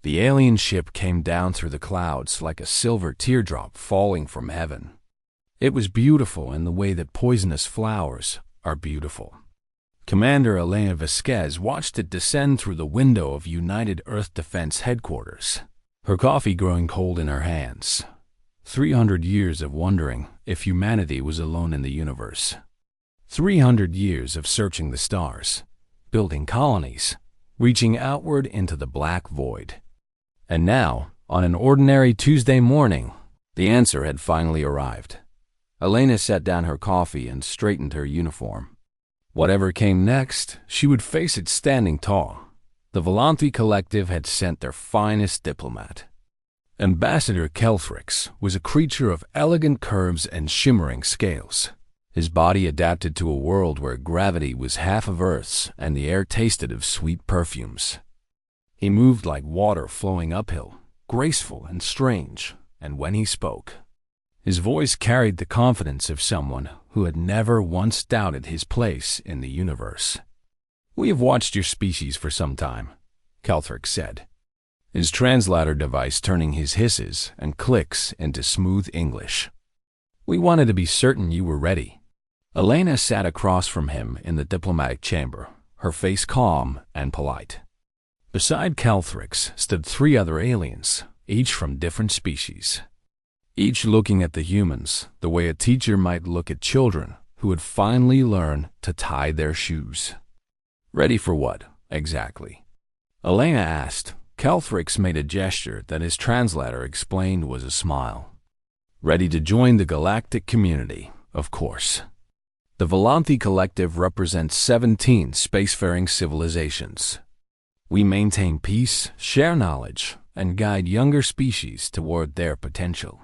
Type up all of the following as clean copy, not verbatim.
The alien ship came down through the clouds like a silver teardrop falling from heaven. It was beautiful in the way that poisonous flowers are beautiful. Commander Elena Vasquez watched it descend through the window of United Earth Defense Headquarters, her coffee growing cold in her hands. 300 years of wondering if humanity was alone in the universe. 300 years of searching the stars, building colonies, reaching outward into the black void. And now, on an ordinary Tuesday morning, the answer had finally arrived. Elena set down her coffee and straightened her uniform. Whatever came next, she would face it standing tall. The Volanthi Collective had sent their finest diplomat. Ambassador Kelthrix was a creature of elegant curves and shimmering scales. His body adapted to a world where gravity was half of Earth's and the air tasted of sweet perfumes. He moved like water flowing uphill, graceful and strange, and when he spoke, his voice carried the confidence of someone who had never once doubted his place in the universe. "We have watched your species for some time," Kelthrix said, his translator device turning his hisses and clicks into smooth English. "We wanted to be certain you were ready." Elena sat across from him in the diplomatic chamber, her face calm and polite. Beside Kelthrix stood 3 other aliens, each from different species, each looking at the humans the way a teacher might look at children who had finally learned to tie their shoes. "Ready for what, exactly?" Elena asked. Kelthrix made a gesture that his translator explained was a smile. "Ready to join the galactic community, of course." The Volanthi Collective represents 17 spacefaring civilizations. We maintain peace, share knowledge, and guide younger species toward their potential.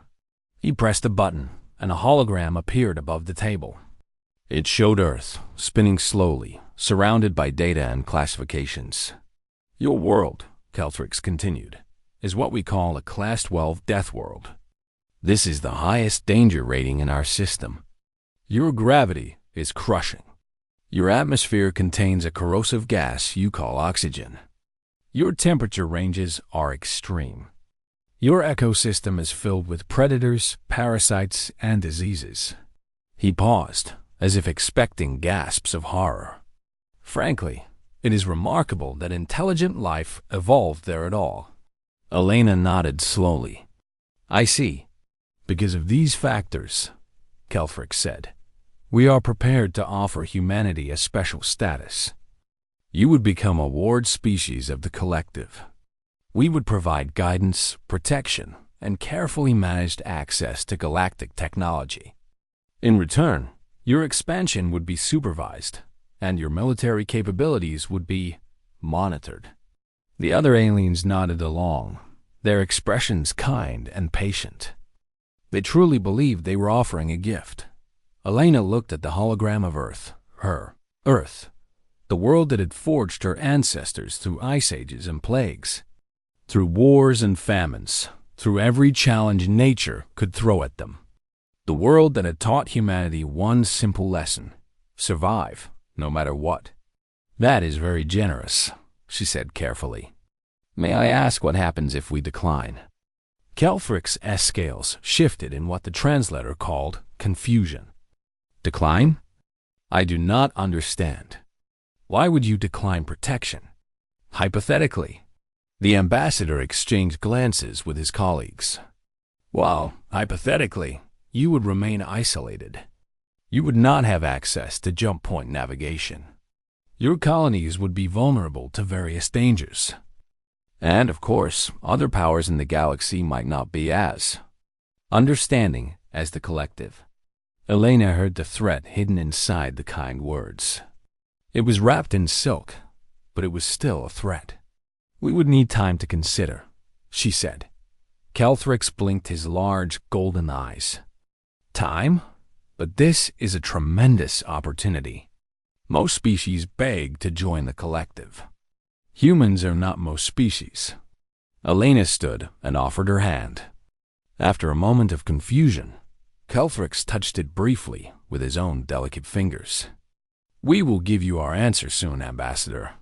He pressed a button, and a hologram appeared above the table. It showed Earth, spinning slowly, surrounded by data and classifications. "Your world," Kelthrix continued, "is what we call a Class 12 death world. This is the highest danger rating in our system. Your gravity is crushing. Your atmosphere contains a corrosive gas you call oxygen. Your temperature ranges are extreme. Your ecosystem is filled with predators, parasites, and diseases." He paused, as if expecting gasps of horror. "Frankly, it is remarkable that intelligent life evolved there at all." Elena nodded slowly. "I see. Because of these factors," Kelthrix said, "we are prepared to offer humanity a special status. You would become a ward species of the collective. We would provide guidance, protection, and carefully managed access to galactic technology. In return, your expansion would be supervised, and your military capabilities would be monitored." The other aliens nodded along, their expressions kind and patient. They truly believed they were offering a gift. Elena looked at the hologram of Earth, her Earth, the world that had forged her ancestors through ice ages and plagues, through wars and famines, through every challenge nature could throw at them. The world that had taught humanity one simple lesson: survive, no matter what. "That is very generous," she said carefully. "May I ask what happens if we decline?" Kelthrix's S-scales shifted in what the translator called confusion. "Decline? I do not understand. Why would you decline protection?" "Hypothetically." The ambassador exchanged glances with his colleagues. "Well, hypothetically, you would remain isolated. You would not have access to jump point navigation. Your colonies would be vulnerable to various dangers. And, of course, other powers in the galaxy might not be as understanding as the collective." Elena heard the threat hidden inside the kind words. It was wrapped in silk, but it was still a threat. "We would need time to consider," she said. Kelthrix blinked his large, golden eyes. "Time? But this is a tremendous opportunity. Most species beg to join the collective. Humans are not most species." Elena stood and offered her hand. After a moment of confusion, Kelthrix touched it briefly with his own delicate fingers. "We will give you our answer soon, Ambassador.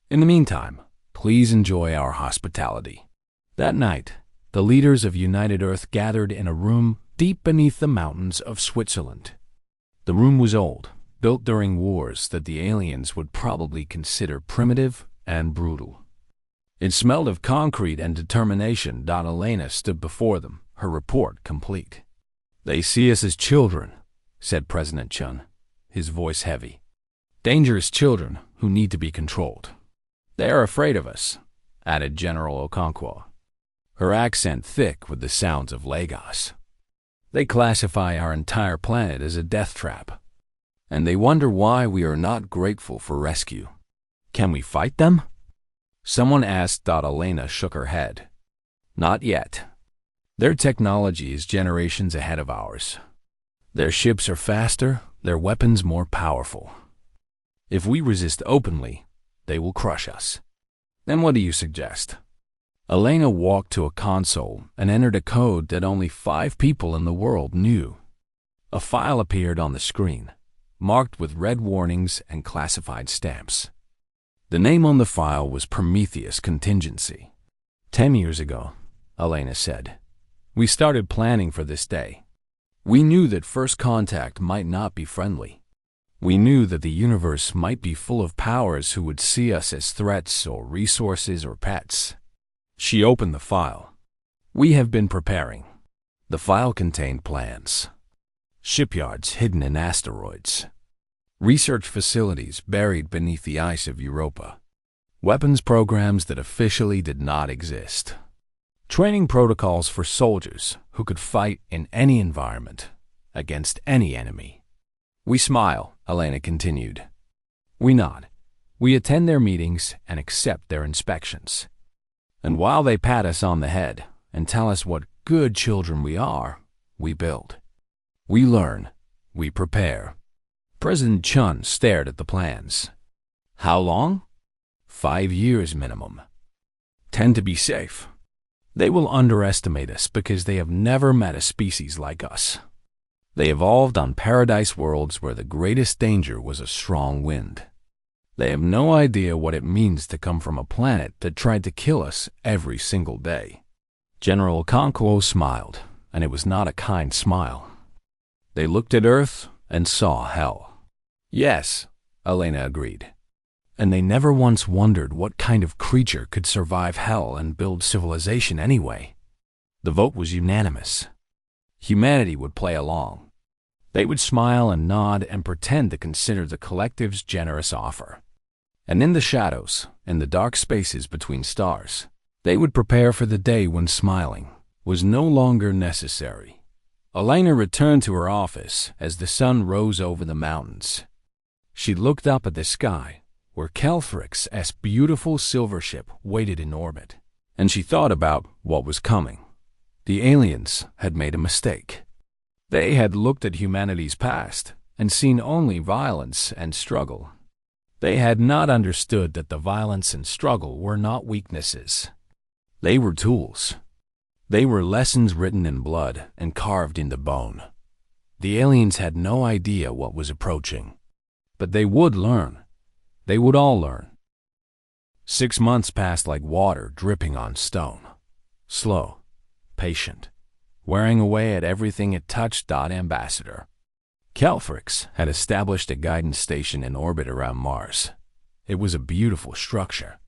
In the meantime, please enjoy our hospitality." That night, the leaders of United Earth gathered in a room deep beneath the mountains of Switzerland. The room was old, built during wars that the aliens would probably consider primitive and brutal. It smelled of concrete and determination. Elena stood before them, her report complete. "They see us as children," said President Chun, his voice heavy. "Dangerous children who need to be controlled." "They are afraid of us," added General Okonkwo, her accent thick with the sounds of Lagos. "They classify our entire planet as a death trap, and they wonder why we are not grateful for rescue." "Can we fight them?" someone asked. Elena shook her head. "Not yet. Their technology is generations ahead of ours. Their ships are faster, their weapons more powerful. If we resist openly, they will crush us." "Then what do you suggest?" Elena walked to a console and entered a code that only 5 people in the world knew. A file appeared on the screen, marked with red warnings and classified stamps. The name on the file was Prometheus Contingency. 10 years ago, Elena said, we started planning for this day. We knew that first contact might not be friendly. We knew that the universe might be full of powers who would see us as threats or resources or pets. She opened the file. "We have been preparing." The file contained plans. Shipyards hidden in asteroids. Research facilities buried beneath the ice of Europa. Weapons programs that officially did not exist. Training protocols for soldiers who could fight in any environment, against any enemy. "We smile," Elena continued. "We nod. We attend their meetings and accept their inspections. And while they pat us on the head and tell us what good children we are, we build. We learn. We prepare." President Chun stared at the plans. "How long?" 5 years minimum. 10 to be safe. They will underestimate us because they have never met a species like us. They evolved on paradise worlds where the greatest danger was a strong wind. They have no idea what it means to come from a planet that tried to kill us every single day. General Okonkwo smiled, and it was not a kind smile. They looked at Earth and saw hell. "Yes," Elena agreed. "And they never once wondered what kind of creature could survive hell and build civilization anyway." The vote was unanimous. Humanity would play along. They would smile and nod and pretend to consider the collective's generous offer. And in the shadows, in the dark spaces between stars, they would prepare for the day when smiling was no longer necessary. Elena returned to her office as the sun rose over the mountains. She looked up at the sky, where Kelfrix's beautiful silver ship waited in orbit, and she thought about what was coming. The aliens had made a mistake. They had looked at humanity's past and seen only violence and struggle. They had not understood that the violence and struggle were not weaknesses. They were tools. They were lessons written in blood and carved into bone. The aliens had no idea what was approaching. But they would learn. They would all learn. 6 months passed like water dripping on stone. Slow, patient, wearing away at everything it touched. Ambassador Kelfrix had established a guidance station in orbit around Mars. It was a beautiful structure.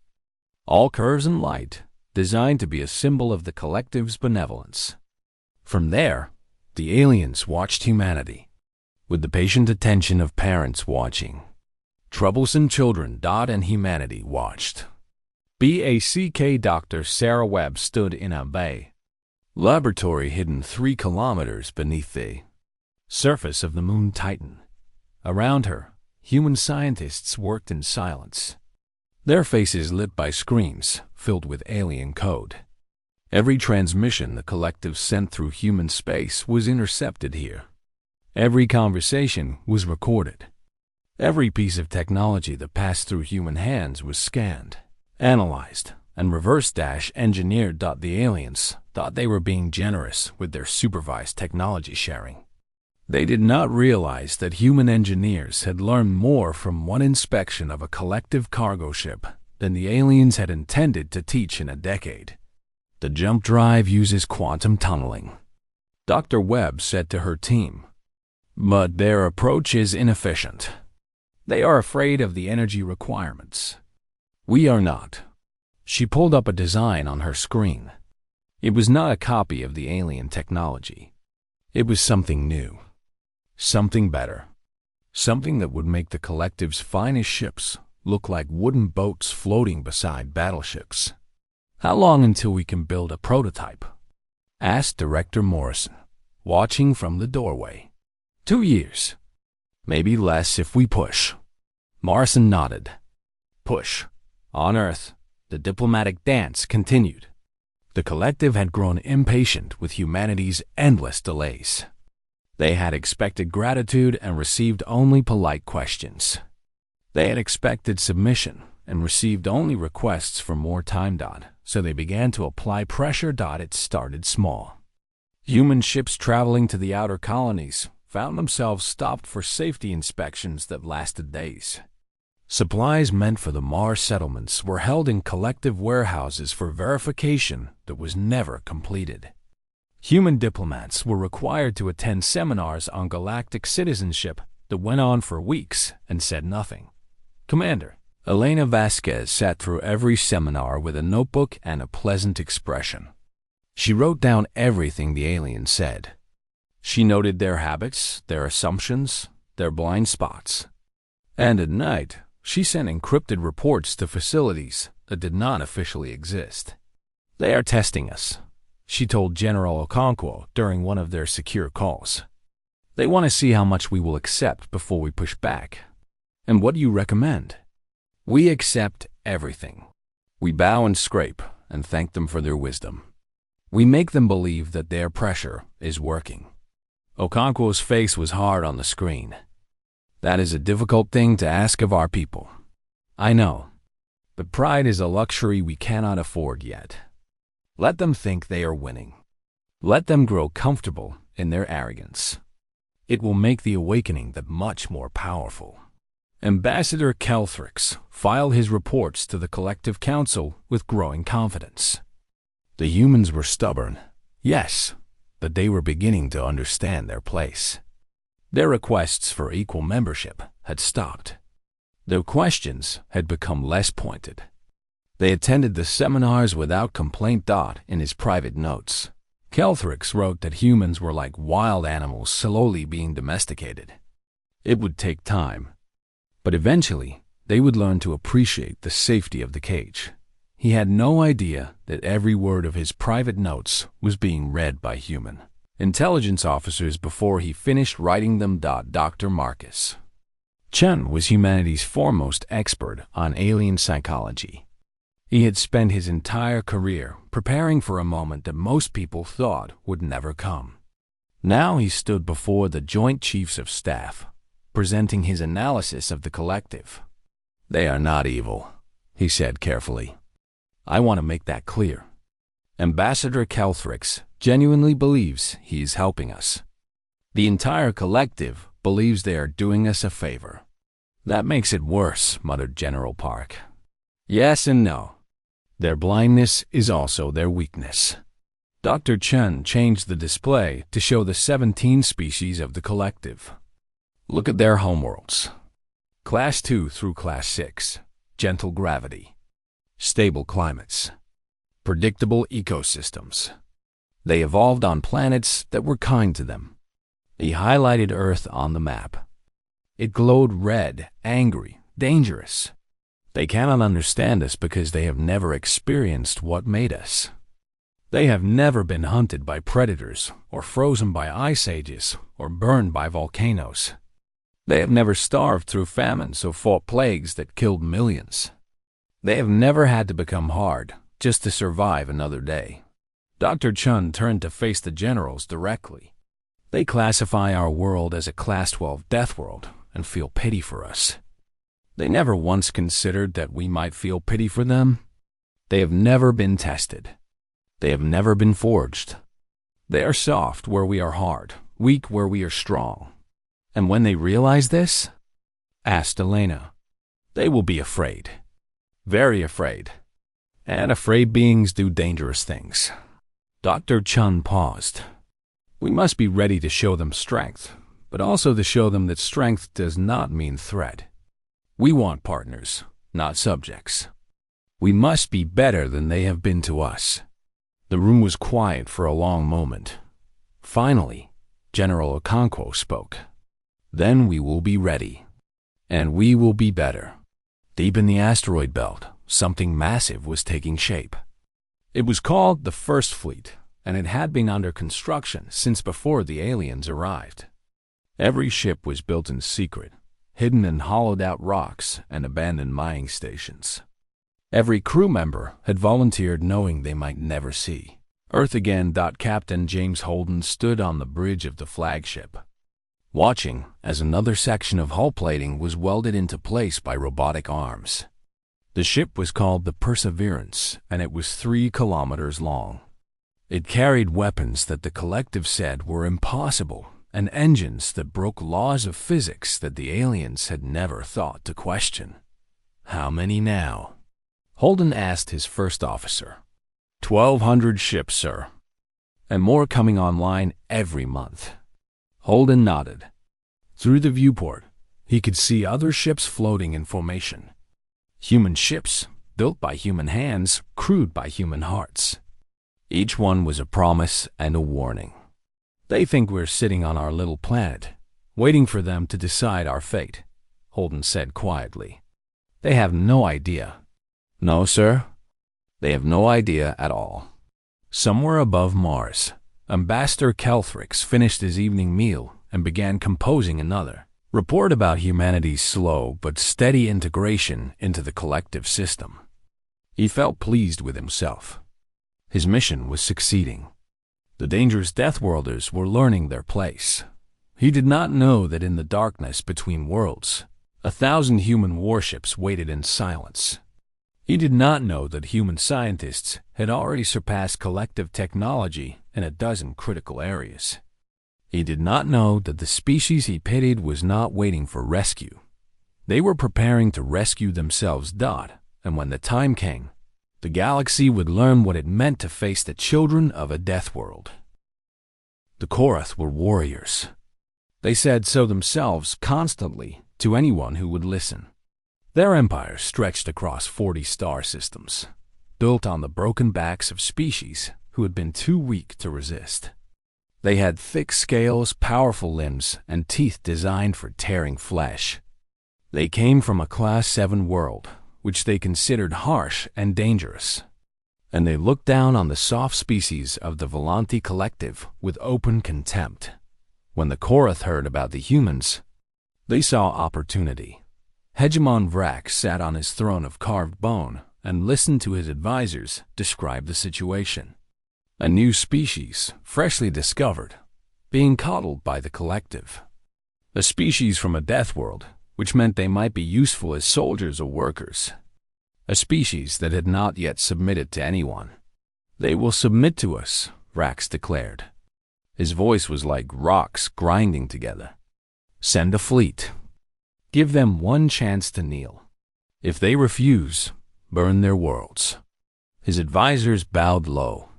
All curves and light, designed to be a symbol of the collective's benevolence. From there, the aliens watched humanity, with the patient attention of parents watching. Troublesome children. And humanity watched. BACK Dr. Sarah Webb stood in a bay laboratory hidden 3 kilometers beneath the surface of the moon Titan. Around her, human scientists worked in silence, their faces lit by screens filled with alien code. Every transmission the collective sent through human space was intercepted here. Every conversation was recorded. Every piece of technology that passed through human hands was scanned, analyzed, and reverse-engineered. The aliens thought they were being generous with their supervised technology sharing. They did not realize that human engineers had learned more from one inspection of a collective cargo ship than the aliens had intended to teach in a decade. The jump drive uses quantum tunneling, Dr. Webb said to her team. But their approach is inefficient. They are afraid of the energy requirements. We are not. She pulled up a design on her screen. It was not a copy of the alien technology. It was something new. Something better. Something that would make the collective's finest ships look like wooden boats floating beside battleships. How long until we can build a prototype? Asked Director Morrison, watching from the doorway. 2 years. Maybe less if we push. Morrison nodded. Push. On Earth, the diplomatic dance continued. The collective had grown impatient with humanity's endless delays. They had expected gratitude and received only polite questions. They had expected submission and received only requests for more time. So they began to apply pressure. It started small. Human ships traveling to the outer colonies found themselves stopped for safety inspections that lasted days. Supplies meant for the Mars settlements were held in collective warehouses for verification that was never completed. Human diplomats were required to attend seminars on galactic citizenship that went on for weeks and said nothing. Commander Elena Vasquez sat through every seminar with a notebook and a pleasant expression. She wrote down everything the aliens said. She noted their habits, their assumptions, their blind spots. And at night, she sent encrypted reports to facilities that did not officially exist. They are testing us, she told General Okonkwo during one of their secure calls. They want to see how much we will accept before we push back. And what do you recommend? We accept everything. We bow and scrape and thank them for their wisdom. We make them believe that their pressure is working. Okonkwo's face was hard on the screen. That is a difficult thing to ask of our people. I know. But pride is a luxury we cannot afford yet. Let them think they are winning. Let them grow comfortable in their arrogance. It will make the awakening that much more powerful. Ambassador Kelthrix filed his reports to the Collective Council with growing confidence. The humans were stubborn, yes, but they were beginning to understand their place. Their requests for equal membership had stopped. Their questions had become less pointed. They attended the seminars without complaint. In his private notes, Kelthrix wrote that humans were like wild animals slowly being domesticated. It would take time, but eventually they would learn to appreciate the safety of the cage. He had no idea that every word of his private notes was being read by human intelligence officers before he finished writing them. Dr. Marcus Chen was humanity's foremost expert on alien psychology. He had spent his entire career preparing for a moment that most people thought would never come. Now he stood before the Joint Chiefs of Staff, presenting his analysis of the collective. They are not evil, he said carefully. I want to make that clear. Ambassador Kelthrix genuinely believes he is helping us. The entire collective believes they are doing us a favor. That makes it worse, muttered General Park. Yes and no. Their blindness is also their weakness. Dr. Chen changed the display to show the 17 species of the collective. Look at their homeworlds. Class 2 through Class 6. Gentle gravity. Stable climates. Predictable ecosystems. They evolved on planets that were kind to them. He highlighted Earth on the map. It glowed red, angry, dangerous. They cannot understand us because they have never experienced what made us. They have never been hunted by predators, or frozen by ice ages, or burned by volcanoes. They have never starved through famines or fought plagues that killed millions. They have never had to become hard just to survive another day. Dr. Chun turned to face the generals directly. They classify our world as a Class 12 death world and feel pity for us. They never once considered that we might feel pity for them. They have never been tested. They have never been forged. They are soft where we are hard, weak where we are strong. And when they realize this, asked Elena, they will be afraid. Very afraid. And afraid beings do dangerous things. Dr. Chun paused. We must be ready to show them strength, but also to show them that strength does not mean threat. We want partners, not subjects. We must be better than they have been to us. The room was quiet for a long moment. Finally, General Okonkwo spoke. Then we will be ready. And we will be better. Deep in the asteroid belt, something massive was taking shape. It was called the First Fleet, and it had been under construction since before the aliens arrived. Every ship was built in secret, hidden in hollowed-out rocks and abandoned mining stations. Every crew member had volunteered knowing they might never see Earth again. Captain James Holden stood on the bridge of the flagship, watching as another section of hull plating was welded into place by robotic arms. The ship was called the Perseverance, and it was 3 kilometers long. It carried weapons that the collective said were impossible, and engines that broke laws of physics that the aliens had never thought to question. How many now? Holden asked his first officer. 1,200 ships, sir. And more coming online every month. Holden nodded. Through the viewport, he could see other ships floating in formation. Human ships, built by human hands, crewed by human hearts. Each one was a promise and a warning. They think we're sitting on our little planet, waiting for them to decide our fate, Holden said quietly. They have no idea. No, sir. They have no idea at all. Somewhere above Mars, Ambassador Kelthrix finished his evening meal and began composing another report about humanity's slow but steady integration into the collective system. He felt pleased with himself. His mission was succeeding. The dangerous Deathworlders were learning their place. He did not know that in the darkness between worlds, 1,000 human warships waited in silence. He did not know that human scientists had already surpassed collective technology in a dozen critical areas. He did not know that the species he pitied was not waiting for rescue. They were preparing to rescue themselves. And when the time came, the galaxy would learn what it meant to face the children of a death world. The Korath were warriors. They said so themselves constantly to anyone who would listen. Their empire stretched across 40 star systems, built on the broken backs of species who had been too weak to resist. They had thick scales, powerful limbs, and teeth designed for tearing flesh. They came from a Class 7 world, which they considered harsh and dangerous, and they looked down on the soft species of the Volanti collective with open contempt. When the Korath heard about the humans, they saw opportunity. Hegemon Vrak sat on his throne of carved bone and listened to his advisors describe the situation. A new species, freshly discovered, being coddled by the collective. A species from a death world, which meant they might be useful as soldiers or workers. A species that had not yet submitted to anyone. They will submit to us, Vrax declared. His voice was like rocks grinding together. Send a fleet. Give them one chance to kneel. If they refuse, burn their worlds. His advisors bowed low.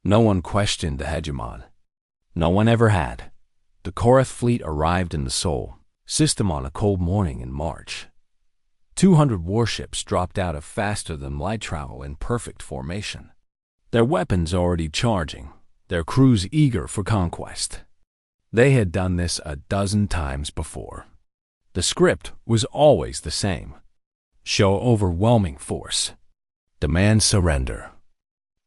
No one questioned the hegemon. No one ever had. The Korath fleet arrived in the Sol system on a cold morning in March. 200 warships dropped out of faster-than-light travel in perfect formation. Their weapons already charging, their crews eager for conquest. They had done this a dozen times before. The script was always the same. Show overwhelming force. Demand surrender.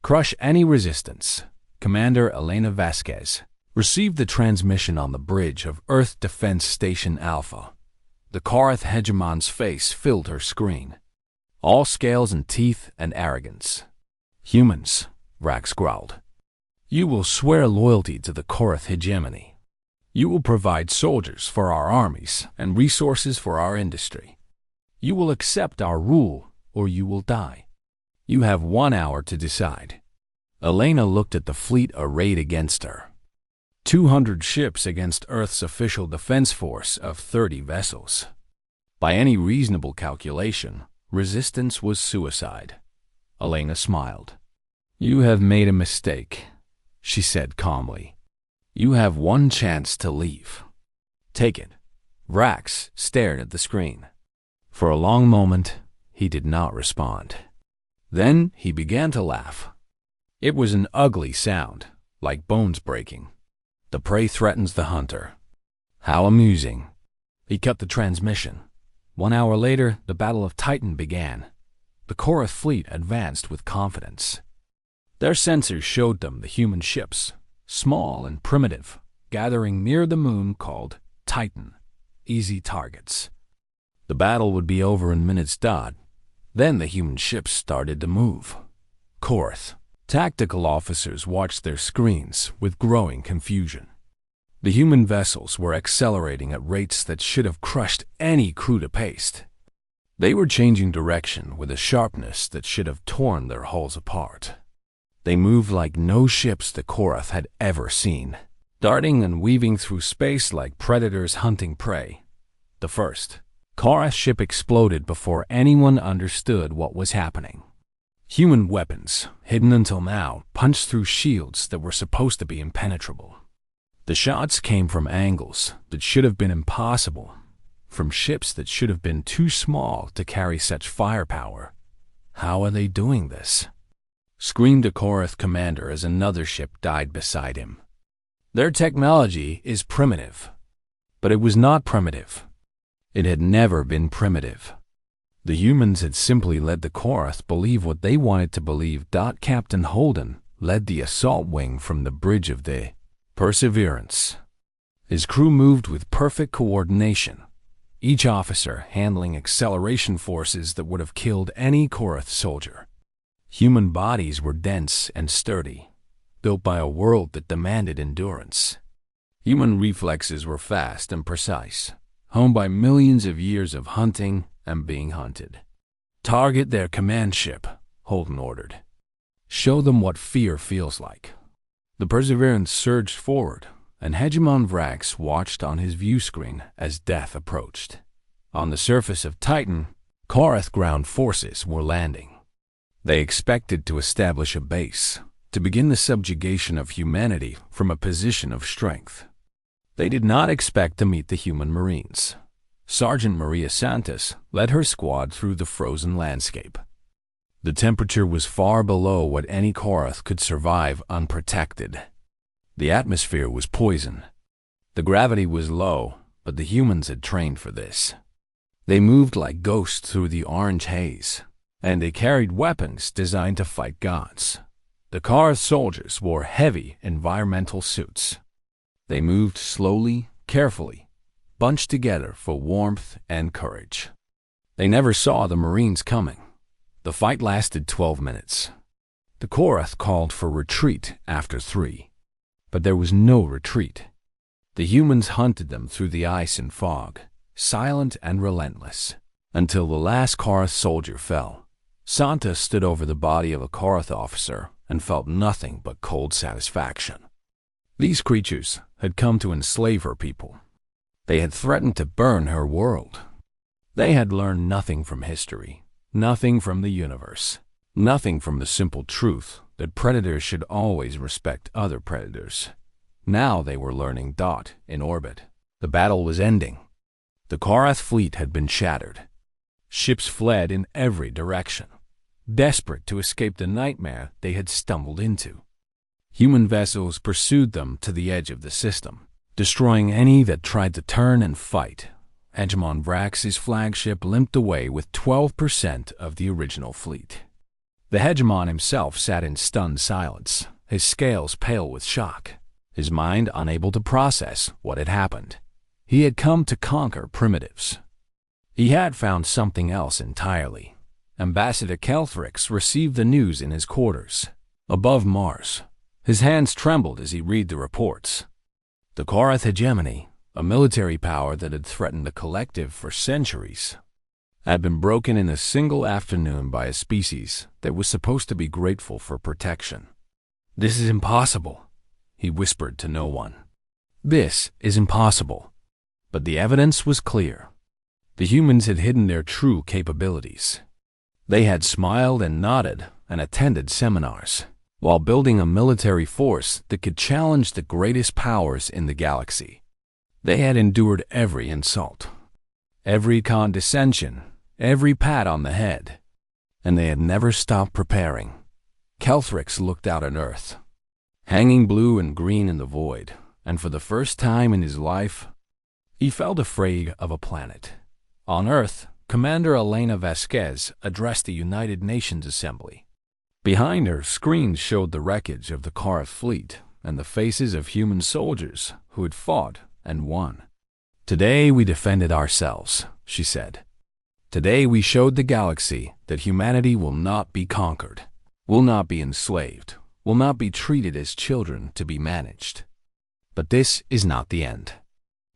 Crush any resistance. Commander Elena Vasquez received the transmission on the bridge of Earth Defense Station Alpha. The Korath hegemon's face filled her screen. All scales and teeth and arrogance. Humans, Vrax growled. You will swear loyalty to the Korath hegemony. You will provide soldiers for our armies and resources for our industry. You will accept our rule, or you will die. You have 1 hour to decide. Elena looked at the fleet arrayed against her. 200 ships against Earth's official defense force of 30 vessels. By any reasonable calculation, resistance was suicide. Elena smiled. "You have made a mistake," she said calmly. "You have one chance to leave. Take it." Vrax stared at the screen. For a long moment, he did not respond. Then he began to laugh. It was an ugly sound, like bones breaking. The prey threatens the hunter. How amusing. He cut the transmission. 1 hour later, the Battle of Titan began. The Korath fleet advanced with confidence. Their sensors showed them the human ships, small and primitive, gathering near the moon called Titan, easy targets. The battle would be over in minutes dot. Then the human ships started to move. Korath. Tactical officers watched their screens with growing confusion. The human vessels were accelerating at rates that should have crushed any crew to paste. They were changing direction with a sharpness that should have torn their hulls apart. They moved like no ships the Korath had ever seen, darting and weaving through space like predators hunting prey. The first Korath ship exploded before anyone understood what was happening. Human weapons, hidden until now, punched through shields that were supposed to be impenetrable. The shots came from angles that should have been impossible, from ships that should have been too small to carry such firepower. "How are they doing this?" screamed a Korath commander as another ship died beside him. "Their technology is primitive." But it was not primitive. It had never been primitive. The humans had simply let the Korath believe what they wanted to believe. Captain Holden led the assault wing from the bridge of the Perseverance. His crew moved with perfect coordination, each officer handling acceleration forces that would have killed any Korath soldier. Human bodies were dense and sturdy, built by a world that demanded endurance. Human reflexes were fast and precise, honed by millions of years of hunting and being hunted. "Target their command ship," Holden ordered. "Show them what fear feels like." The Perseverance surged forward, and Hegemon Vrax watched on his view screen as death approached. On the surface of Titan, Korath ground forces were landing. They expected to establish a base, to begin the subjugation of humanity from a position of strength. They did not expect to meet the human Marines. Sergeant Maria Santos led her squad through the frozen landscape. The temperature was far below what any Korath could survive unprotected. The atmosphere was poison. The gravity was low, but the humans had trained for this. They moved like ghosts through the orange haze, and they carried weapons designed to fight gods. The Korath soldiers wore heavy environmental suits. They moved slowly, carefully, bunched together for warmth and courage. They never saw the Marines coming. The fight lasted 12 minutes. The Korath called for retreat after 3, but there was no retreat. The humans hunted them through the ice and fog, silent and relentless, until the last Korath soldier fell. Santa stood over the body of a Korath officer and felt nothing but cold satisfaction. These creatures had come to enslave her people. They had threatened to burn her world. They had learned nothing from history, nothing from the universe, nothing from the simple truth that predators should always respect other predators. Now they were learning in orbit. The battle was ending. The Korath fleet had been shattered. Ships fled in every direction, desperate to escape the nightmare they had stumbled into. Human vessels pursued them to the edge of the system, destroying any that tried to turn and fight. Hegemon Vrax's flagship limped away with 12% of the original fleet. The Hegemon himself sat in stunned silence, his scales pale with shock, his mind unable to process what had happened. He had come to conquer primitives. He had found something else entirely. Ambassador Kelthrix received the news in his quarters, above Mars. His hands trembled as he read the reports. The Korath hegemony, a military power that had threatened the collective for centuries, had been broken in a single afternoon by a species that was supposed to be grateful for protection. "This is impossible," he whispered to no one. "This is impossible." But the evidence was clear. The humans had hidden their true capabilities. They had smiled and nodded and attended seminars, while building a military force that could challenge the greatest powers in the galaxy. They had endured every insult, every condescension, every pat on the head, and they had never stopped preparing. Kelthrix looked out on Earth, hanging blue and green in the void, and for the first time in his life, he felt afraid of a planet. On Earth, Commander Elena Vasquez addressed the United Nations Assembly. Behind her, screens showed the wreckage of the Korath fleet and the faces of human soldiers who had fought and won. "Today we defended ourselves," she said. "Today we showed the galaxy that humanity will not be conquered, will not be enslaved, will not be treated as children to be managed. But this is not the end.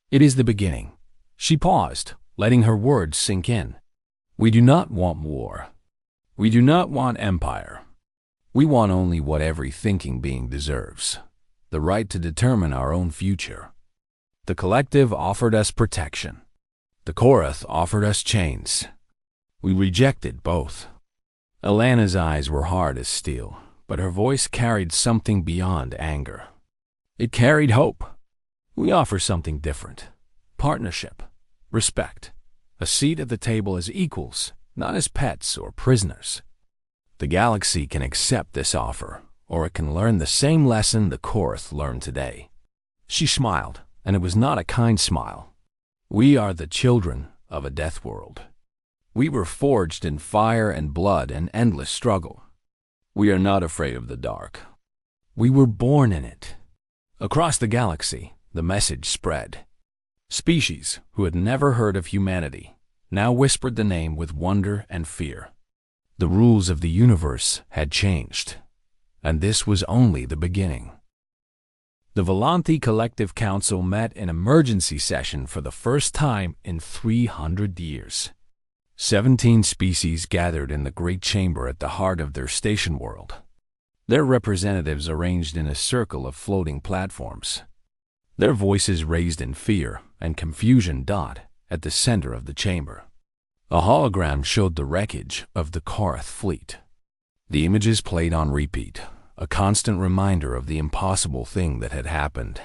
It is the beginning." She paused, letting her words sink in. "We do not want war. We do not want empire. We want only what every thinking being deserves, the right to determine our own future. The collective offered us protection. The Korath offered us chains. We rejected both." Elena's eyes were hard as steel, but her voice carried something beyond anger. It carried hope. "We offer something different. Partnership, respect, a seat at the table as equals, not as pets or prisoners. The galaxy can accept this offer, or it can learn the same lesson the Korath learned today." She smiled, and it was not a kind smile. "We are the children of a death world. We were forged in fire and blood and endless struggle. We are not afraid of the dark. We were born in it." Across the galaxy, the message spread. Species who had never heard of humanity now whispered the name with wonder and fear. The rules of the universe had changed, and this was only the beginning. The Volanthi Collective Council met in emergency session for the first time in 300 years. 17 species gathered in the Great Chamber at the heart of their station world. Their representatives arranged in a circle of floating platforms, their voices raised in fear and confusion at the center of the chamber. A hologram showed the wreckage of the Korath fleet. The images played on repeat, a constant reminder of the impossible thing that had happened.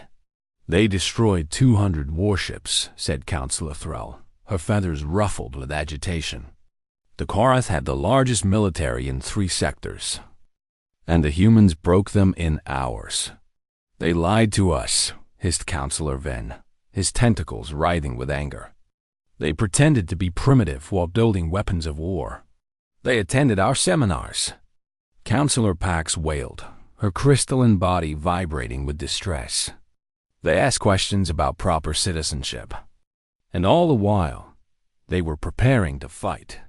"They destroyed 200 warships," said Councillor Thrall, her feathers ruffled with agitation. "The Korath had the largest military in 3 sectors, and the humans broke them in hours. They lied to us," hissed Councillor Venn, his tentacles writhing with anger. "They pretended to be primitive while building weapons of war. They attended our seminars." Councillor Pax wailed, her crystalline body vibrating with distress. "They asked questions about proper citizenship. And all the while, they were preparing to fight."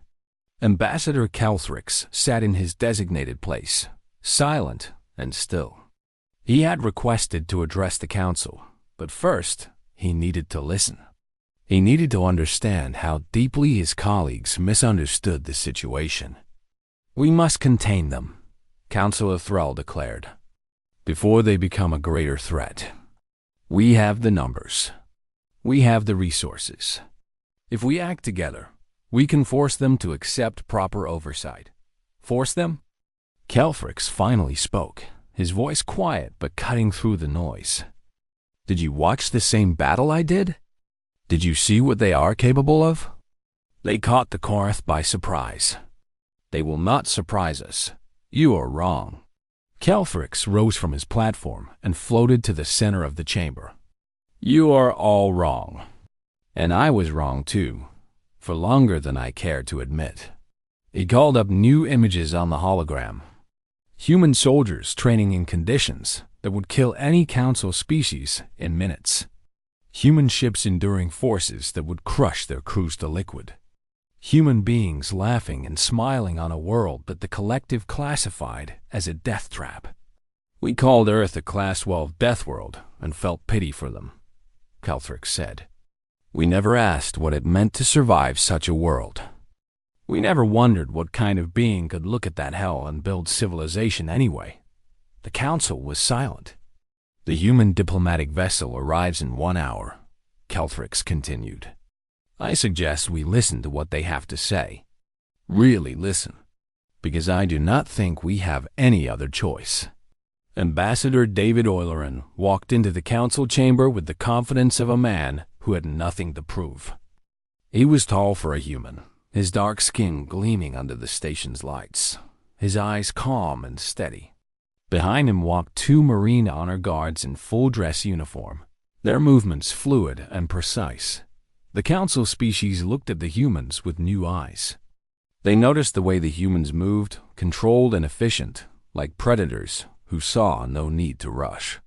Ambassador Kelthrix sat in his designated place, silent and still. He had requested to address the council, but first he needed to listen. He needed to understand how deeply his colleagues misunderstood the situation. "We must contain them," Councillor Thrall declared, "before they become a greater threat. We have the numbers. We have the resources. If we act together, we can force them to accept proper oversight." "Force them?" Kelthrix finally spoke, his voice quiet but cutting through the noise. "Did you watch the same battle I did? Did you see what they are capable of? They caught the Korath by surprise. They will not surprise us. You are wrong." Kelthrix rose from his platform and floated to the center of the chamber. "You are all wrong. And I was wrong too, for longer than I care to admit." He called up new images on the hologram. Human soldiers training in conditions that would kill any council species in minutes. Human ships enduring forces that would crush their crews to liquid. Human beings laughing and smiling on a world that the collective classified as a death trap. "We called Earth a Class 12 death world and felt pity for them," Kelthrix said. "We never asked what it meant to survive such a world. We never wondered what kind of being could look at that hell and build civilization anyway." The council was silent. "The human diplomatic vessel arrives in 1 hour," Kelthrix continued. "I suggest we listen to what they have to say. Really listen. because I do not think we have any other choice." Ambassador David Oileron walked into the council chamber with the confidence of a man who had nothing to prove. He was tall for a human, his dark skin gleaming under the station's lights, his eyes calm and steady. Behind him walked two Marine honor guards in full-dress uniform, their movements fluid and precise. The council species looked at the humans with new eyes. They noticed the way the humans moved, controlled and efficient, like predators who saw no need to rush.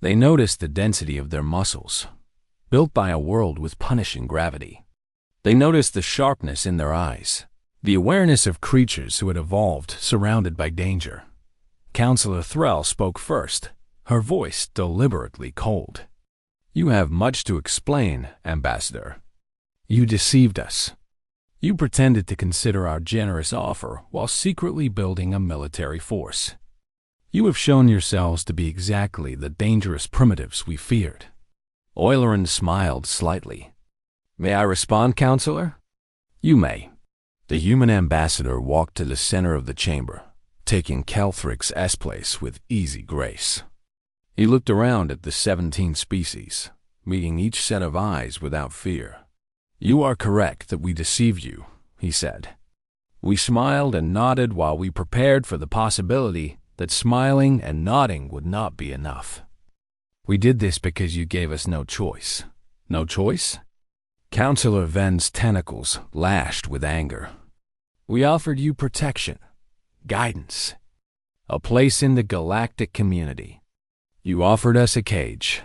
They noticed the density of their muscles, built by a world with punishing gravity. They noticed the sharpness in their eyes, the awareness of creatures who had evolved surrounded by danger. Counselor Thrall spoke first, her voice deliberately cold. "You have much to explain, Ambassador. You deceived us. You pretended to consider our generous offer while secretly building a military force. You have shown yourselves to be exactly the dangerous primitives we feared." Oileron smiled slightly. "May I respond, Counselor?" "You may." The human ambassador walked to the center of the chamber, taking Kelthric's S-place with easy grace. He looked around at the 17 species, meeting each set of eyes without fear. "You are correct that we deceived you," he said. We smiled and nodded while we prepared for the possibility that smiling and nodding would not be enough. "We did this because you gave us no choice." "No choice?" Counselor Ven's tentacles lashed with anger. "We offered you protection, guidance, a place in the galactic community. You offered us a cage."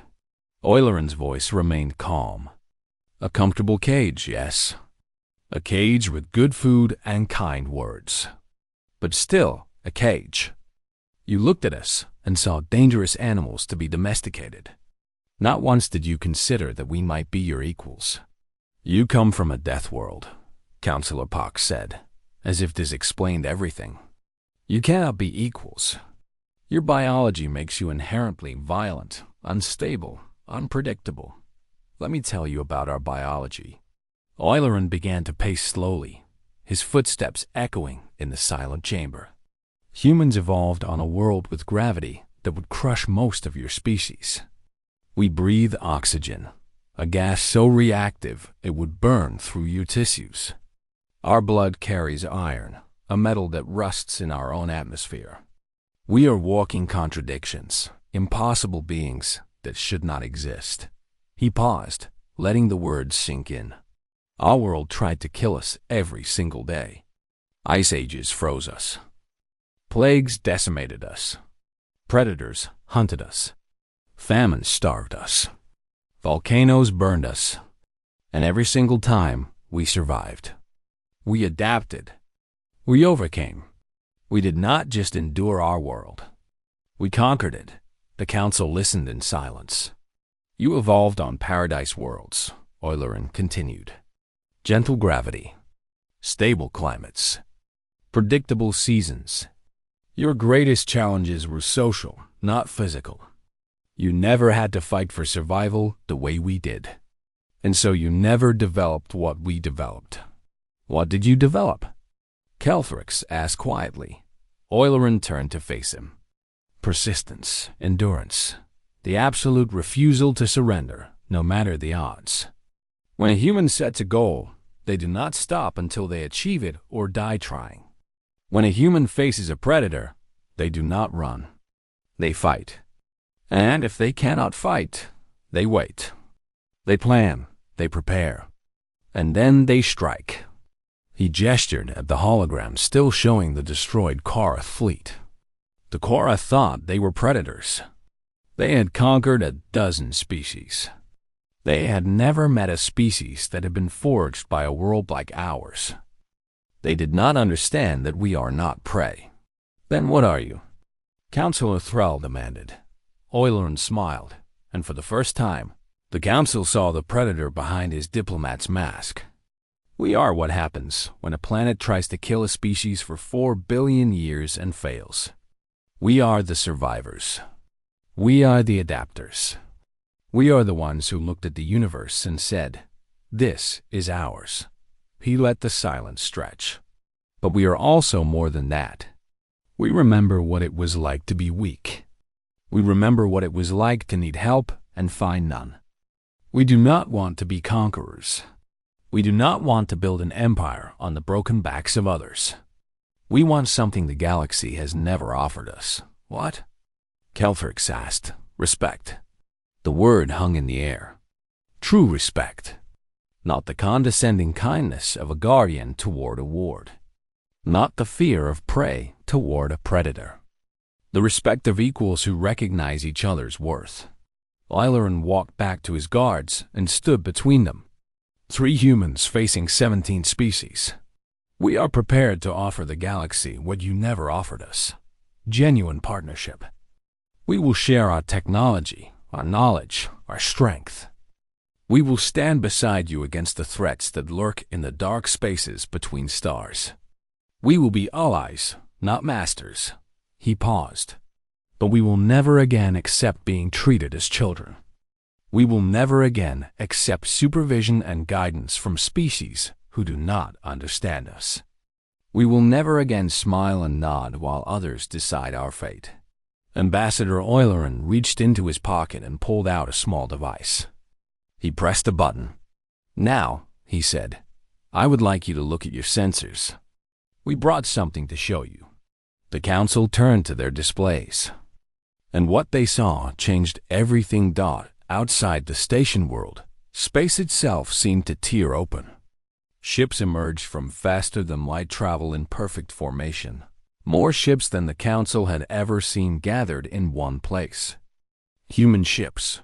Oileron's voice remained calm. "A comfortable cage, yes. A cage with good food and kind words. But still, a cage. You looked at us and saw dangerous animals to be domesticated. Not once did you consider that we might be your equals." "You come from a death world," Counselor Pox said, as if this explained everything. "You cannot be equals. Your biology makes you inherently violent, unstable, unpredictable. Let me tell you about our biology." Oileron began to pace slowly, his footsteps echoing in the silent chamber. "Humans evolved on a world with gravity that would crush most of your species. We breathe oxygen, a gas so reactive it would burn through your tissues. Our blood carries iron, a metal that rusts in our own atmosphere. We are walking contradictions, impossible beings that should not exist." He paused, letting the words sink in. "Our world tried to kill us every single day. Ice ages froze us. Plagues decimated us. Predators hunted us. Famine starved us. Volcanoes burned us. And every single time, we survived. We adapted. We overcame. We did not just endure our world. We conquered it." The council listened in silence. "You evolved on paradise worlds," Oileron continued. "Gentle gravity, stable climates, predictable seasons. Your greatest challenges were social, not physical. You never had to fight for survival the way we did. And so you never developed what we developed." "What did you develop?" Kelthrix asked quietly. Oileron turned to face him. "Persistence, endurance, the absolute refusal to surrender, no matter the odds. When a human sets a goal, they do not stop until they achieve it or die trying. When a human faces a predator, they do not run. They fight. And if they cannot fight, they wait. They plan, they prepare, and then they strike." He gestured at the hologram still showing the destroyed Korath fleet. The Korath thought they were predators. They had conquered a dozen species. They had never met a species that had been forged by a world like ours. They did not understand that we are not prey. "Then what are you?" Counselor Thrall demanded. Oileron smiled, and for the first time, the council saw the predator behind his diplomat's mask. "We are what happens when a planet tries to kill a species for 4 billion years and fails. We are the survivors. We are the adapters. We are the ones who looked at the universe and said, 'This is ours.'" He let the silence stretch. But we are also more than that. We remember what it was like to be weak. We remember what it was like to need help and find none. We do not want to be conquerors. We do not want to build an empire on the broken backs of others. We want something the galaxy has never offered us. What? Kelthrix asked. Respect. The word hung in the air. True respect. Not the condescending kindness of a guardian toward a ward. Not the fear of prey toward a predator. The respect of equals who recognize each other's worth. Oileron walked back to his guards and stood between them. 3 humans facing 17 species. We are prepared to offer the galaxy what you never offered us. Genuine partnership. We will share our technology, our knowledge, our strength. We will stand beside you against the threats that lurk in the dark spaces between stars. We will be allies, not masters. He paused. But we will never again accept being treated as children. We will never again accept supervision and guidance from species who do not understand us. We will never again smile and nod while others decide our fate. Ambassador Oileron reached into his pocket and pulled out a small device. He pressed a button. Now, he said, I would like you to look at your sensors. We brought something to show you. The council turned to their displays. And what they saw changed everything. Outside the station world, space itself seemed to tear open. Ships emerged from faster-than-light travel in perfect formation. More ships than the council had ever seen gathered in one place. Human ships.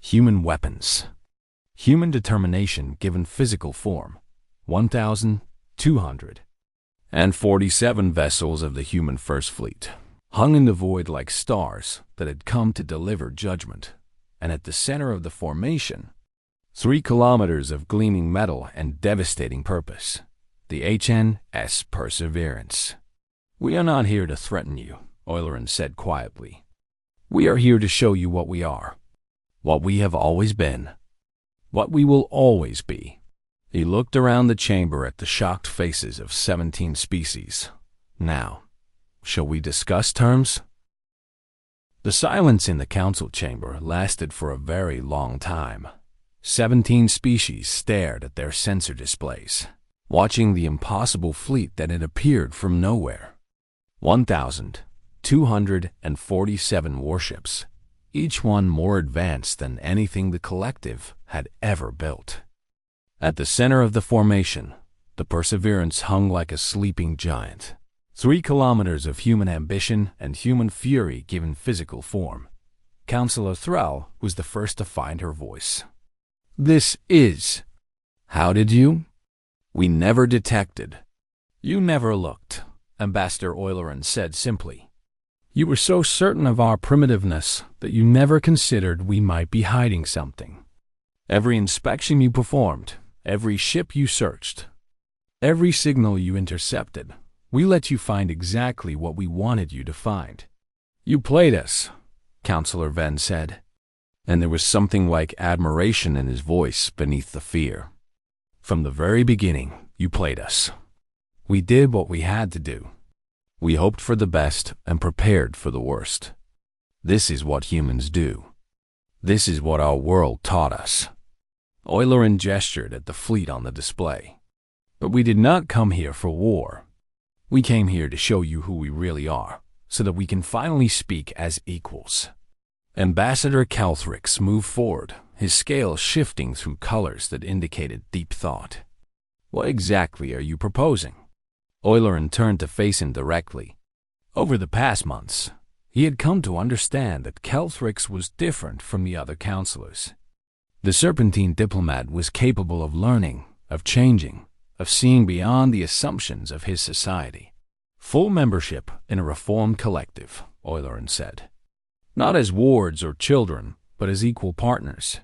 Human weapons. Human determination given physical form. 1,247 vessels of the human First Fleet hung in the void like stars that had come to deliver judgment. And at the center of the formation, 3 kilometers of gleaming metal and devastating purpose. The HMS Perseverance. We are not here to threaten you, Oileron said quietly. We are here to show you what we are. What we have always been. What we will always be. He looked around the chamber at the shocked faces of 17 species. Now, shall we discuss terms? The silence in the council chamber lasted for a very long time. 17 species stared at their sensor displays, watching the impossible fleet that had appeared from nowhere. 1,247 warships, each one more advanced than anything the collective had ever built. At the center of the formation, the Perseverance hung like a sleeping giant. 3 kilometers of human ambition and human fury given physical form. Councillor Thrall was the first to find her voice. This is. How did you? We never detected. You never looked, Ambassador Oileron said simply. You were so certain of our primitiveness that you never considered we might be hiding something. Every inspection you performed, every ship you searched, every signal you intercepted, we let you find exactly what we wanted you to find. You played us, Councillor Venn said, and there was something like admiration in his voice beneath the fear. From the very beginning, you played us. We did what we had to do. We hoped for the best and prepared for the worst. This is what humans do. This is what our world taught us. Oileron gestured at the fleet on the display. But we did not come here for war. We came here to show you who we really are, so that we can finally speak as equals. Ambassador Kelthrix moved forward, his scale shifting through colors that indicated deep thought. What exactly are you proposing? Oileron turned to face him directly. Over the past months, he had come to understand that Kelthrix was different from the other counselors. The Serpentine diplomat was capable of learning, of changing, of seeing beyond the assumptions of his society. Full membership in a reformed collective, Oileron said. Not as wards or children, but as equal partners.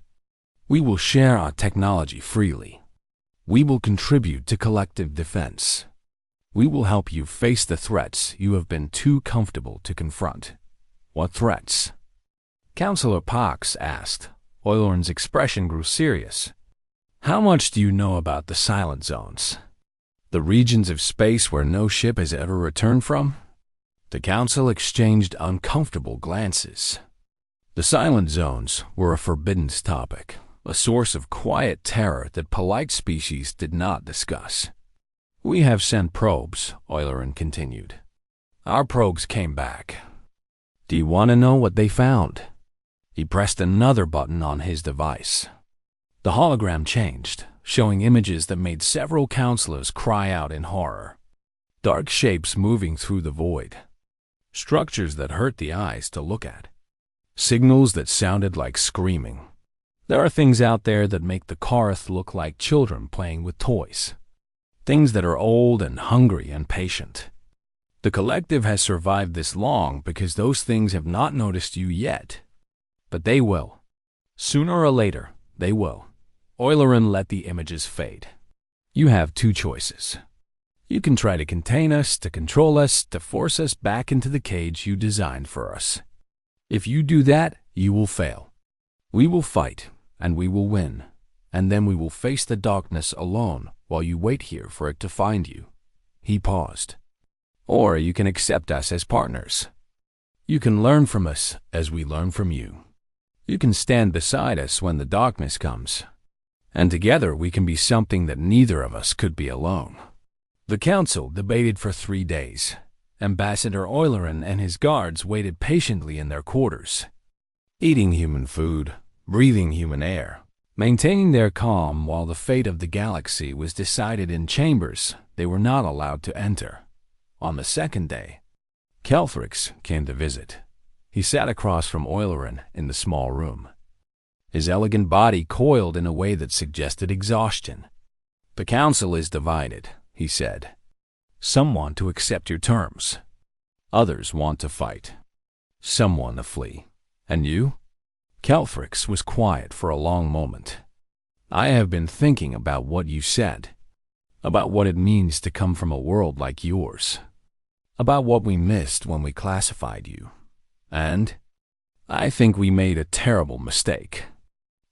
We will share our technology freely. We will contribute to collective defense. We will help you face the threats you have been too comfortable to confront. What threats? Councillor Pox asked. Oileron's expression grew serious. How much do you know about the silent zones? The regions of space where no ship has ever returned from? The council exchanged uncomfortable glances. The silent zones were a forbidden topic, a source of quiet terror that polite species did not discuss. We have sent probes, Eulerin continued. Our probes came back. Do you want to know what they found? He pressed another button on his device. The hologram changed, showing images that made several counselors cry out in horror. Dark shapes moving through the void. Structures that hurt the eyes to look at. Signals that sounded like screaming. There are things out there that make the Korath look like children playing with toys. Things that are old and hungry and patient. The collective has survived this long because those things have not noticed you yet. But they will. Sooner or later, they will. Eulerin let the images fade. You have two choices. You can try to contain us, to control us, to force us back into the cage you designed for us. If you do that, you will fail. We will fight, and we will win, and then we will face the darkness alone while you wait here for it to find you. He paused. Or you can accept us as partners. You can learn from us as we learn from you. You can stand beside us when the darkness comes. And together we can be something that neither of us could be alone. The council debated for 3 days. Ambassador Eulerin and his guards waited patiently in their quarters, eating human food, breathing human air, maintaining their calm while the fate of the galaxy was decided in chambers they were not allowed to enter. On the second day, Kelthrix came to visit. He sat across from Eulerin in the small room. His elegant body coiled in a way that suggested exhaustion. The council is divided, he said. Some want to accept your terms. Others want to fight. Some want to flee. And you? Kelthrix was quiet for a long moment. I have been thinking about what you said. About what it means to come from a world like yours. About what we missed when we classified you. And I think we made a terrible mistake.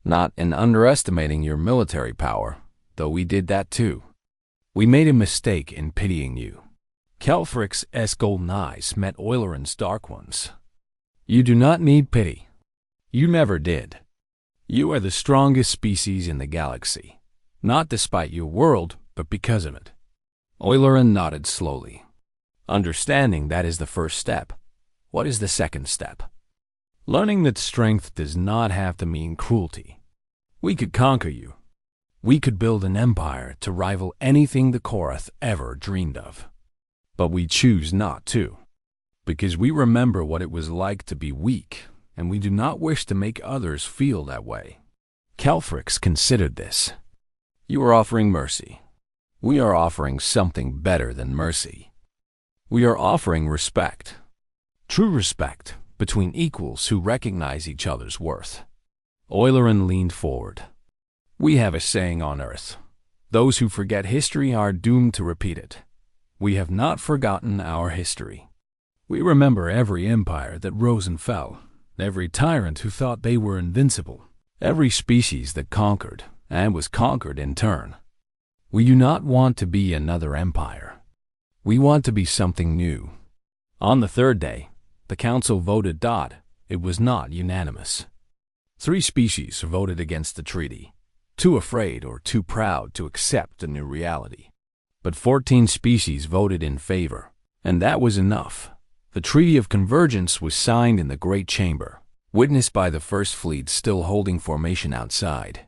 Not in underestimating your military power, though we did that too. We made a mistake in pitying you. Kelthrix's golden eyes met Eulerin's dark ones. You do not need pity. You never did. You are the strongest species in the galaxy, not despite your world, but because of it. Eulerin nodded slowly. Understanding that is the first step. What is the second step? Learning that strength does not have to mean cruelty. We could conquer you. We could build an empire to rival anything the Korath ever dreamed of. But we choose not to, because we remember what it was like to be weak, and we do not wish to make others feel that way. Kelthrix considered this. You are offering mercy. We are offering something better than mercy. We are offering respect. True respect between equals who recognize each other's worth. Eulerin leaned forward. We have a saying on Earth. Those who forget history are doomed to repeat it. We have not forgotten our history. We remember every empire that rose and fell, every tyrant who thought they were invincible, every species that conquered and was conquered in turn. We do not want to be another empire. We want to be something new. On the third day, the council voted. It was not unanimous. 3 species voted against the treaty, too afraid or too proud to accept the new reality. But 14 species voted in favor, and that was enough. The Treaty of Convergence was signed in the Great Chamber, witnessed by the First Fleet still holding formation outside.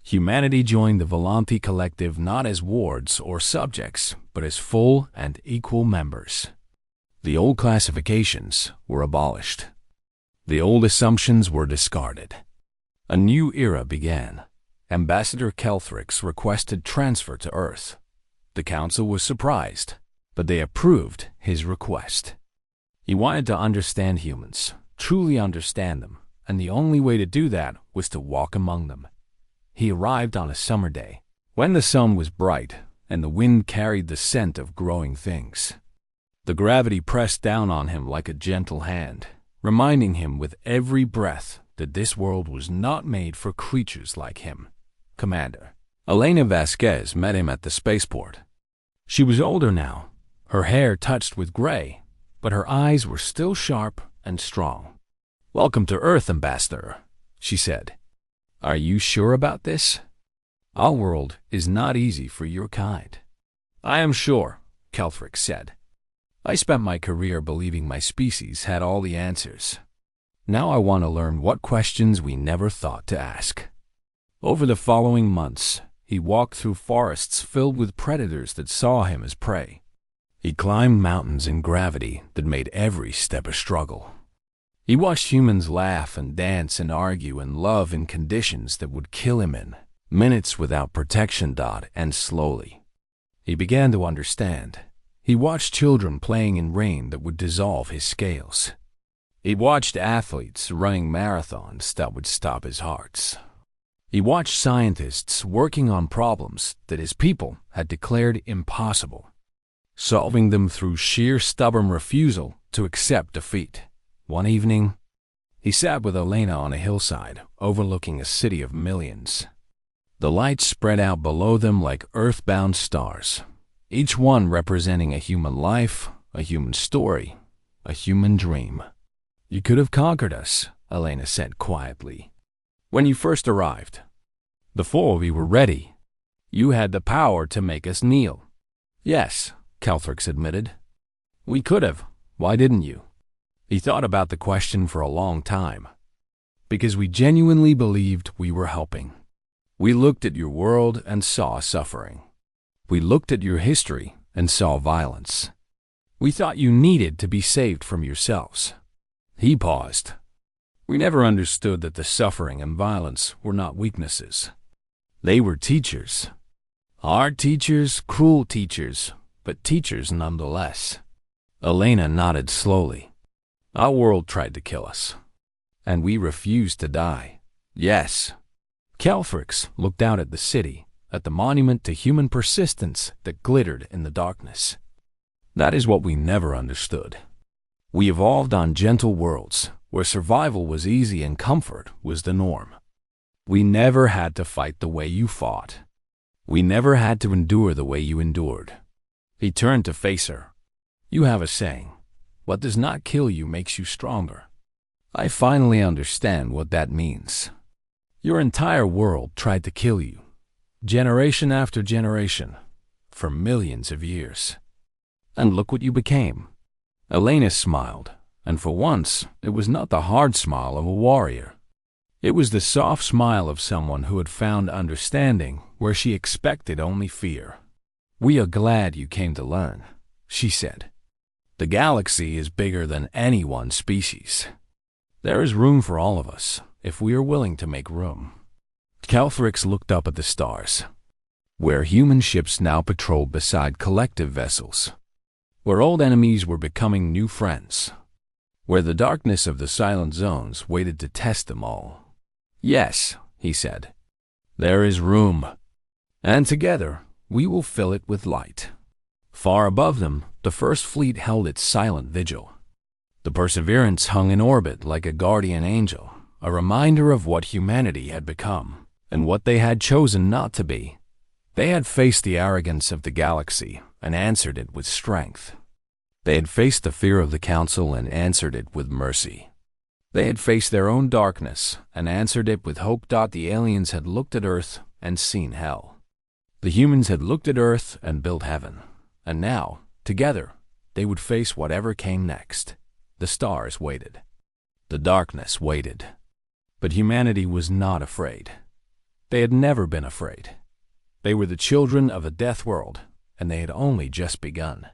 Humanity joined the Volanthi Collective not as wards or subjects, but as full and equal members. The old classifications were abolished. The old assumptions were discarded. A new era began. Ambassador Kelthrix requested transfer to Earth. The Council was surprised, but they approved his request. He wanted to understand humans, truly understand them, and the only way to do that was to walk among them. He arrived on a summer day, when the sun was bright and the wind carried the scent of growing things. The gravity pressed down on him like a gentle hand, reminding him with every breath that this world was not made for creatures like him. Commander Elena Vasquez met him at the spaceport. She was older now, her hair touched with gray, but her eyes were still sharp and strong. "Welcome to Earth, Ambassador," she said. "Are you sure about this? Our world is not easy for your kind." "I am sure," Kelfric said. "I spent my career believing my species had all the answers. Now I want to learn what questions we never thought to ask." Over the following months, he walked through forests filled with predators that saw him as prey. He climbed mountains in gravity that made every step a struggle. He watched humans laugh and dance and argue and love in conditions that would kill him in minutes without protection. And slowly, he began to understand. He watched children playing in rain that would dissolve his scales. He watched athletes running marathons that would stop his hearts. He watched scientists working on problems that his people had declared impossible, solving them through sheer stubborn refusal to accept defeat. One evening, he sat with Elena on a hillside overlooking a city of millions. The lights spread out below them like earthbound stars, each one representing a human life, a human story, a human dream. "You could have conquered us," Elena said quietly, "when you first arrived. Before we were ready, you had the power to make us kneel." "Yes," Kelfrix admitted. "We could have. Why didn't you?" He thought about the question for a long time. "Because we genuinely believed we were helping. We looked at your world and saw suffering. We looked at your history and saw violence. We thought you needed to be saved from yourselves." He paused. "We never understood that the suffering and violence were not weaknesses. They were teachers. Hard teachers, cruel teachers, but teachers nonetheless." Elena nodded slowly. "Our world tried to kill us, and we refused to die." "Yes." Kelfrix looked out at the city, at the monument to human persistence that glittered in the darkness. "That is what we never understood. We evolved on gentle worlds, where survival was easy and comfort was the norm. We never had to fight the way you fought. We never had to endure the way you endured." He turned to face her. "You have a saying, 'What does not kill you makes you stronger.' I finally understand what that means. Your entire world tried to kill you, generation after generation, for millions of years. And look what you became." Elena smiled, and for once it was not the hard smile of a warrior. It was the soft smile of someone who had found understanding where she expected only fear. "We are glad you came to learn," she said. "The galaxy is bigger than any one species. There is room for all of us, if we are willing to make room." Kelfrix looked up at the stars, where human ships now patrolled beside collective vessels, where old enemies were becoming new friends, where the darkness of the silent zones waited to test them all. "Yes," he said, "there is room, and together we will fill it with light." Far above them, the First Fleet held its silent vigil. The Perseverance hung in orbit like a guardian angel, a reminder of what humanity had become and what they had chosen not to be. They had faced the arrogance of the galaxy and answered it with strength. They had faced the fear of the Council and answered it with mercy. They had faced their own darkness and answered it with hope. The aliens had looked at Earth and seen hell. The humans had looked at Earth and built heaven. And now, together, they would face whatever came next. The stars waited. The darkness waited. But humanity was not afraid. They had never been afraid. They were the children of a death world, and they had only just begun.